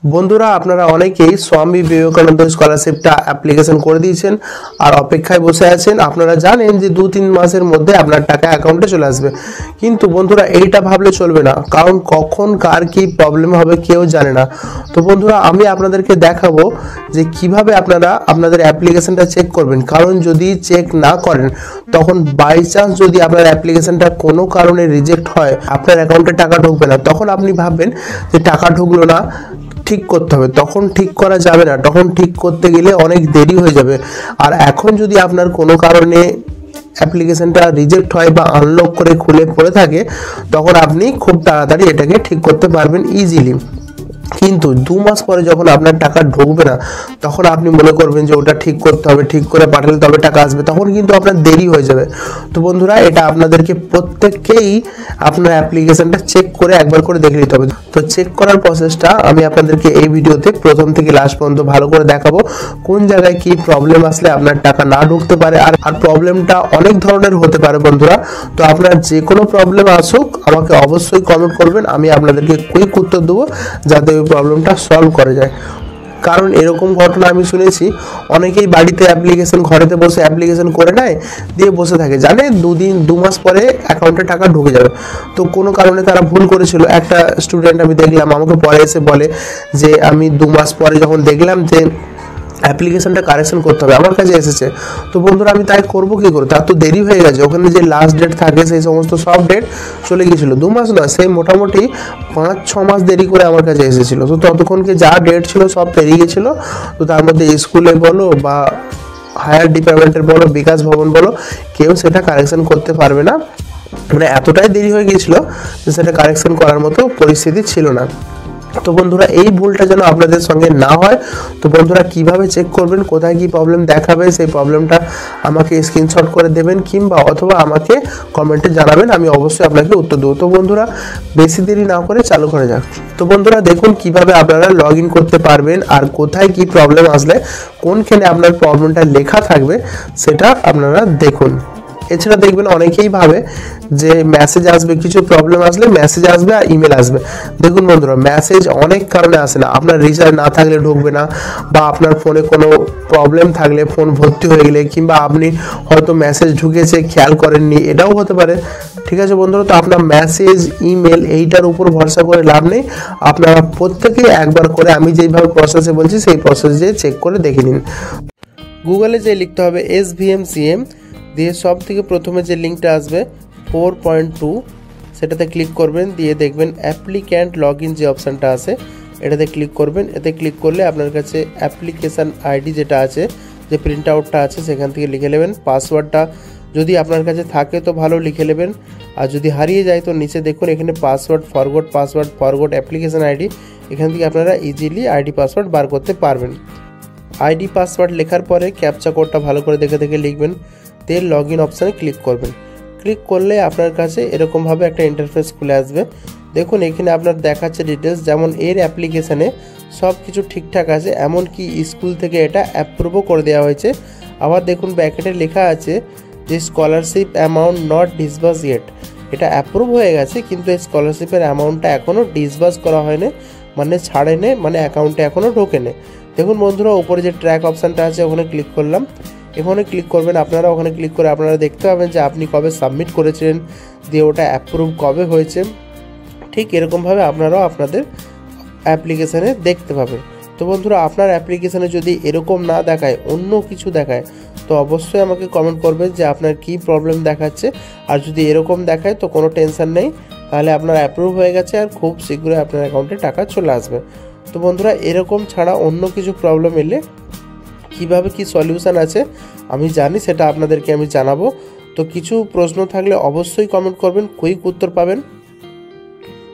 বন্ধুরা আপনারা অনেকেই স্বামী বিবেকানন্দ স্কলারশিপটা অ্যাপ্লিকেশন করে দিয়েছেন আর অপেক্ষায় বসে আছেন। আপনারা জানেন যে 2-3 মাসের মধ্যে আপনার টাকা অ্যাকাউন্টে চলে আসবে, কিন্তু বন্ধুরা এইটা ভাবলে চলবে না, কারণ কখন কার কি প্রবলেম হবে কেউ জানে না। তো বন্ধুরা আমি আপনাদেরকে দেখাবো যে কিভাবে আপনারা আপনাদের অ্যাপ্লিকেশনটা চেক করবেন, কারণ যদি চেক না করেন তখন বাই চান্স যদি আপনার অ্যাপ্লিকেশনটা কোনো কারণে রিজেক্ট হয়, আপনার অ্যাকাউন্টে টাকা ঢুকবে না, তখন আপনি ভাববেন যে টাকা ঢুকলো না, ঠিক করতে হবে। তখন ঠিক করা যাবে না, তখন ঠিক করতে গেলে অনেক দেরি হয়ে যাবে। আর এখন যদি আপনার কোনো কারণে অ্যাপ্লিকেশনটা রিজেক্ট হয় বা আনলক করে খুলে পড়ে থাকে, তখন আপনি খুব তাড়াতাড়ি এটাকে ঠিক করতে পারবেন ইজিলি। কিন্তু 2 মাস পরে যখন আপনার টাকা ঢুকবে না, তখন আপনি মনে করবেন যে ওটা ঠিক করতে হবে, ঠিক করে পাঠালে তবে টাকা আসবে, তখন কিন্তু আপনার দেরি হয়ে যাবে। তো বন্ধুরা এটা আপনাদেরকে প্রত্যেককেই আপনার অ্যাপ্লিকেশনটা চেক করে একবার করে দেখে নিতে হবে। তো চেক করার প্রসেসটা আমি আপনাদেরকে এই ভিডিওতে প্রথম থেকে লাস্ট পর্যন্ত ভালো করে দেখাবো, কোন জায়গায় কি প্রবলেম আসলে আপনার টাকা না ঢুকতে পারে। আর প্রবলেমটা অনেক ধরনের হতে পারে বন্ধুরা। তো আপনার যে কোনো প্রবলেম আসুক আমাকে অবশ্যই কমেন্ট করবেন, আমি আপনাদেরকে কুইক উত্তর দেবো যাতে ওই প্রবলেমটা সলভ করা যায়। কারণ এরকম ঘটনা আমি শুনেছি, অনেকেই বাড়িতে অ্যাপ্লিকেশন ঘরেতে বসে অ্যাপ্লিকেশন করে নেয়, দিয়ে বসে থাকে, জানে 2 মাস পরে অ্যাকাউন্টে টাকা ঢুকে যাবে। তো কোনো কারণে তারা ভুল করেছিল। একটা স্টুডেন্ট আমি দেখলাম আমাকে পরে এসে বলে যে আমি 2 মাস পরে যখন দেখলাম যে অ্যাপ্লিকেশনটা কারেকশন করতে হবে আমার কাছে এসেছে, তো বন্ধুরা আমি তাই করবো কী করে, তার তো দেরি হয়ে গেছে, ওখানে যে লাস্ট ডেট থাকে সেই সমস্ত সব ডেট চলে গিয়েছিলো। 2 মাস নয়, সেই মোটামুটি 5-6 মাস দেরি করে আমার কাছে এসেছিলো। তো ততক্ষণকে যা ডেট ছিল সব পেরিয়ে গেছিলো। তো তার মধ্যে স্কুলে বলো বা হায়ার ডিপার্টমেন্টের বলো, বিকাশ ভবন বলো, কেউ সেটা কারেকশন করতে পারবে না। মানে এতটাই দেরি হয়ে গিয়েছিলো যে সেটা কারেকশন করার মতো পরিস্থিতি ছিল না। তো বন্ধুরা এই ভুলটা যেন আপনাদের সঙ্গে না হয়, তো বন্ধুরা কিভাবে চেক করবেন, কোথায় কি প্রবলেম দেখাবে সেই প্রবলেমটা আমাকে স্ক্রিনশট করে দেবেন কিংবা অথবা আমাকে কমেন্টে জানাবেন, আমি অবশ্যই আপনাকে উত্তর দেবো। তো বন্ধুরা বেশি দেরি না করে চালু করা যাক। তো বন্ধুরা দেখুন কিভাবে আপনারা লগ ইন করতে পারবেন আর কোথায় কি প্রবলেম আসলে কোনখানে আপনার প্রবলেমটা লেখা থাকবে সেটা আপনারা দেখুন। এছাড়া দেখবেন অনেকেই ভাবে যে মেসেজ আসবে, কিছু প্রবলেম আসলে মেসেজ আসবে আর ইমেল আসবে। দেখুন বন্ধুরা মেসেজ অনেক কারণে আসে না, আপনার রিচার্জ না থাকলে ঢুকবে না, বা আপনার ফোনে কোনো প্রবলেম থাকলে, ফোন ভর্তি হয়ে গেলে, কিংবা আপনি হয়তো মেসেজ ঢুকেছে খেয়াল করেননি, এটাও হতে পারে। ঠিক আছে বন্ধুরা, তো আপনার মেসেজ ইমেল এইটার উপর ভরসা করে লাভ নেই, আপনারা প্রত্যেকেই একবার করে আমি যেইভাবে প্রসেসে বলছি সেই প্রসেসে চেক করে দেখে নিন। গুগলে যে লিখতে হবে SVMCM দিয়ে সব থেকে প্রথমে যে লিঙ্কটা আসবে 4.2 সেটাতে ক্লিক করবেন, দিয়ে দেখবেন অ্যাপ্লিক্যান্ট লগ ইন যে অপশানটা আছে এটাতে ক্লিক করবেন। এতে ক্লিক করলে আপনার কাছে অ্যাপ্লিকেশান আইডি যেটা আছে, যে প্রিন্ট আউটটা আছে সেখান থেকে লিখে নেবেন। পাসওয়ার্ডটা যদি আপনার কাছে থাকে তো ভালো লিখে নেবেন, আর যদি হারিয়ে যায় তো নিচে দেখুন এখানে পাসওয়ার্ড ফরগট অ্যাপ্লিকেশান আইডি, এখান থেকে আপনারা ইজিলি আইডি পাসওয়ার্ড বার করতে পারবেন। আইডি পাসওয়ার্ড লেখার পরে ক্যাপচা কোডটা ভালো করে দেখে লিখবেন, তে লগ ইন অপশানে ক্লিক করবেন। ক্লিক করলে আপনার কাছে এরকমভাবে একটা ইন্টারফেস খুলে আসবে। দেখুন এখানে আপনার দেখাচ্ছে ডিটেলস, যেমন এর অ্যাপ্লিকেশানে সব কিছু ঠিকঠাক আছে, এমনকি স্কুল থেকে এটা অ্যাপ্রুভও করে দেওয়া হয়েছে। আবার দেখুন ব্যাকেটে লেখা আছে যে scholarship amount not disburse yet, এটা অ্যাপ্রুভ হয়ে গেছে কিন্তু এই স্কলারশিপের অ্যামাউন্টটা এখনও ডিসবার্স করা হয়নি, মানে ছাড়েনি, মানে অ্যাকাউন্টে এখনও ঢোকেনি। দেখুন বন্ধুরা উপরে যে ট্র্যাক অপশানটা আছে ওখানে ক্লিক করলাম, এখানে ক্লিক করবেন আপনারা, ওখানে ক্লিক করে আপনারা দেখতে পাবেন যে আপনি কবে সাবমিট করেছিলেন, দিয়ে ওটা অ্যাপ্রুভ কবে হয়েছে। ঠিক এরকমভাবে আপনারাও আপনাদের অ্যাপ্লিকেশানে দেখতে পাবেন। তো বন্ধুরা আপনার অ্যাপ্লিকেশানে যদি এরকম না দেখায়, অন্য কিছু দেখায়, তো অবশ্যই আমাকে কমেন্ট করবেন যে আপনার কি প্রবলেম দেখাচ্ছে। আর যদি এরকম দেখায় তো কোনো টেনশন নেই, তাহলে আপনার অ্যাপ্রুভ হয়ে গেছে আর খুব শীঘ্রই আপনার অ্যাকাউন্টে টাকা চলে আসবে। তো বন্ধুরা এরকম ছাড়া অন্য কিছু প্রবলেম এলে কিভাবে কি সলিউশন আছে আমি জানি, সেটা আপনাদেরকে আমি জানাবো। তো কিছু প্রশ্ন থাকলে অবশ্যই কমেন্ট করবেন, কুইক উত্তর পাবেন।